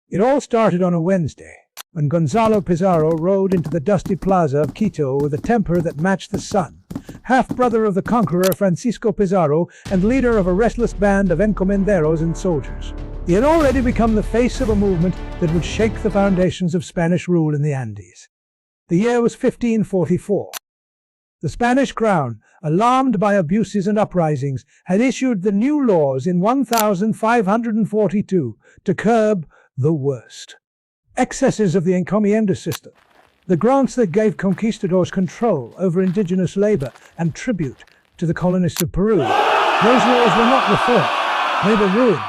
It all started on a Wednesday, when Gonzalo Pizarro rode into the dusty plaza of Quito with a temper that matched the sun. Half-brother of the conqueror Francisco Pizarro and leader of a restless band of encomenderos and soldiers. He had already become the face of a movement that would shake the foundations of Spanish rule in the Andes. The year was 1544. The Spanish crown, alarmed by abuses and uprisings, had issued the new laws in 1542 to curb the worst excesses of the encomienda system, the grants that gave conquistadors control over indigenous labor and tribute to the colonists of Peru. Those laws were not reform, they were ruin.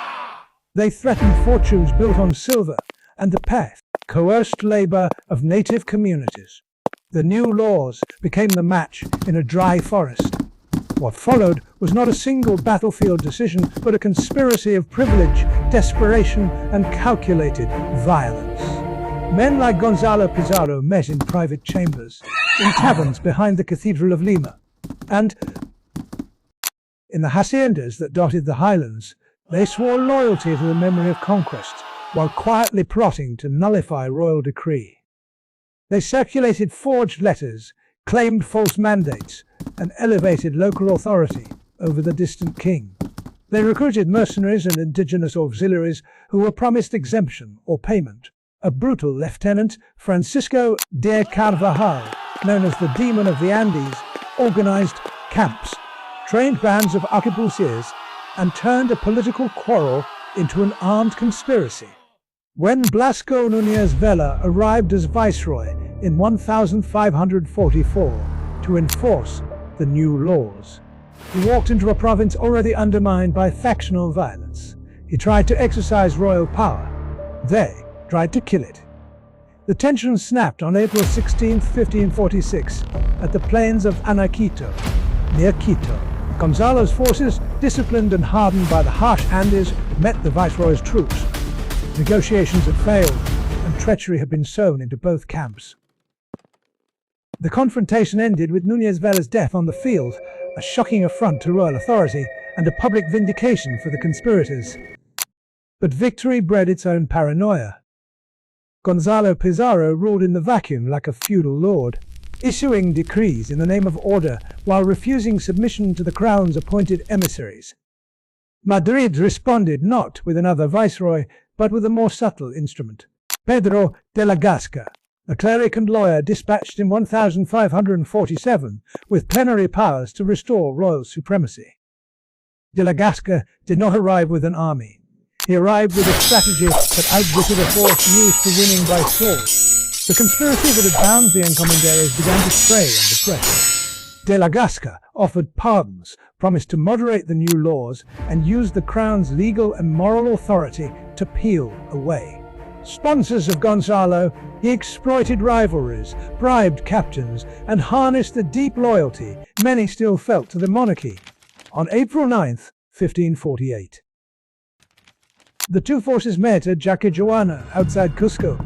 They threatened fortunes built on silver and the path, coerced labor of native communities. The new laws became the match in a dry forest. What followed was not a single battlefield decision, but a conspiracy of privilege, desperation, and calculated violence. Men like Gonzalo Pizarro met in private chambers, in taverns behind the Cathedral of Lima, and in the haciendas that dotted the highlands. They swore loyalty to the memory of conquest, while quietly plotting to nullify royal decree. They circulated forged letters, claimed false mandates, and elevated local authority over the distant king. They recruited mercenaries and indigenous auxiliaries who were promised exemption or payment. A brutal lieutenant, Francisco de Carvajal, known as the Demon of the Andes, organized camps, trained bands of arquebusiers, and turned a political quarrel into an armed conspiracy. When Blasco Núñez Vela arrived as viceroy in 1544 to enforce the new laws, he walked into a province already undermined by factional violence. He tried to exercise royal power. They tried to kill it. The tension snapped on April 16, 1546, at the plains of Anaquito, near Quito. Gonzalo's forces, disciplined and hardened by the harsh Andes, met the viceroy's troops. Negotiations had failed, and treachery had been sown into both camps. The confrontation ended with Núñez Vela's death on the field, a shocking affront to royal authority and a public vindication for the conspirators. But victory bred its own paranoia. Gonzalo Pizarro ruled in the vacuum like a feudal lord, issuing decrees in the name of order while refusing submission to the crown's appointed emissaries. Madrid responded not with another viceroy, but with a more subtle instrument. Pedro de la Gasca, a cleric and lawyer dispatched in 1547 with plenary powers to restore royal supremacy. De la Gasca did not arrive with an army. He arrived with a strategy that outwitted a force used to winning by sword. The conspiracy that had bound the encomenderos began to stray under pressure. De la Gasca offered pardons, promised to moderate the new laws, and used the crown's legal and moral authority to peel away sponsors of Gonzalo. He exploited rivalries, bribed captains, and harnessed the deep loyalty many still felt to the monarchy. On April 9, 1548, the two forces met at Jaquejoana outside Cusco.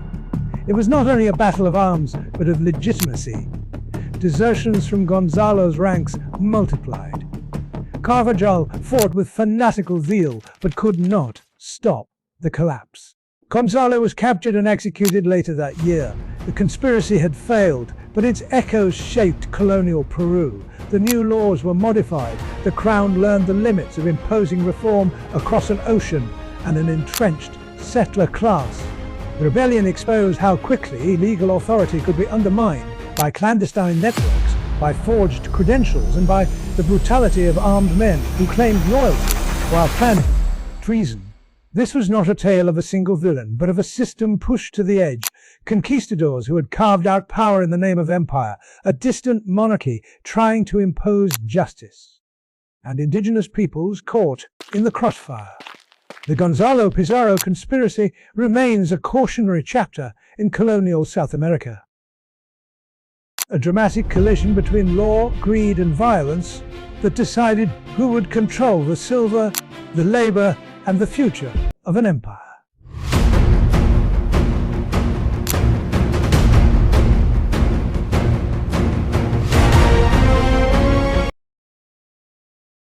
It was not only a battle of arms, but of legitimacy. Desertions from Gonzalo's ranks multiplied. Carvajal fought with fanatical zeal, but could not stop the collapse. Gonzalo was captured and executed later that year. The conspiracy had failed, but its echoes shaped colonial Peru. The new laws were modified. The crown learned the limits of imposing reform across an ocean and an entrenched settler class. The rebellion exposed how quickly legal authority could be undermined by clandestine networks, by forged credentials, and by the brutality of armed men who claimed loyalty while planning treason. This was not a tale of a single villain, but of a system pushed to the edge. Conquistadors who had carved out power in the name of empire, a distant monarchy trying to impose justice, and indigenous peoples caught in the crossfire. The Gonzalo Pizarro conspiracy remains a cautionary chapter in colonial South America. A dramatic collision between law, greed, and violence that decided who would control the silver, the labor, and the future of an empire.